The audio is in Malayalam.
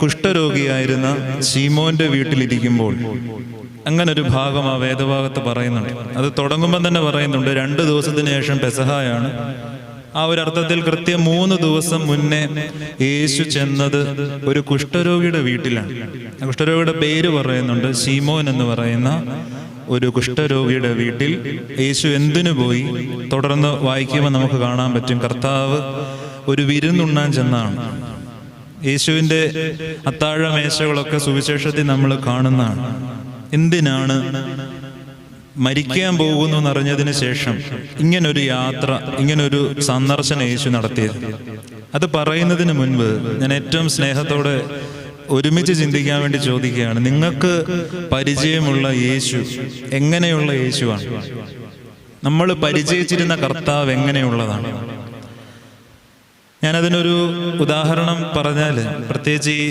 കുഷ്ഠരോഗിയായിരുന്ന ശീമോന്റെ വീട്ടിലിരിക്കുമ്പോൾ അങ്ങനൊരു ഭാഗം ആ വേദഭാഗത്ത് പറയുന്നുണ്ട്. അത് തുടങ്ങുമ്പോൾ തന്നെ പറയുന്നുണ്ട് 2 ദിവസത്തിന് ശേഷം പെസഹായാണ്. ആ ഒരു അർത്ഥത്തിൽ കൃത്യം 3 ദിവസം മുന്നേ യേശു ചെന്നത് ഒരു കുഷ്ഠരോഗിയുടെ വീട്ടിലാണ്. ആ കുഷ്ഠരോഗിയുടെ പേര് പറയുന്നുണ്ട്, ശീമോൻ എന്ന് പറയുന്ന ഒരു കുഷ്ഠരോഗിയുടെ വീട്ടിൽ യേശു എന്തിനു പോയി? തുടർന്ന് വായിക്കുമ്പോൾ നമുക്ക് കാണാൻ പറ്റും, കർത്താവ് ഒരു വിരുന്നുണ്ണാൻ ചെന്നാണ്. യേശുവിൻ്റെ അത്താഴ മേശകളൊക്കെ സുവിശേഷത്തിൽ നമ്മൾ കാണുന്നതാണ്. എന്തിനാണ്? മരിക്കാൻ പോകുന്നു എന്നറിഞ്ഞതിന് ശേഷം ഇങ്ങനൊരു യാത്ര, ഇങ്ങനൊരു സന്ദർശനം യേശു നടത്തിയത്. അത് പറയുന്നതിന് മുൻപ് ഞാൻ ഏറ്റവും സ്നേഹത്തോടെ ഒരുമിച്ച് ചിന്തിക്കാൻ വേണ്ടി ചോദിക്കുകയാണ്, നിങ്ങൾക്ക് പരിചയമുള്ള യേശു എങ്ങനെയുള്ള യേശുവാണ്? നമ്മൾ പരിചയിച്ചിരുന്ന കർത്താവ് എങ്ങനെയുള്ളതാണ്? ഞാനതിനൊരു ഉദാഹരണം പറഞ്ഞാൽ, പ്രത്യേകിച്ച് ഈ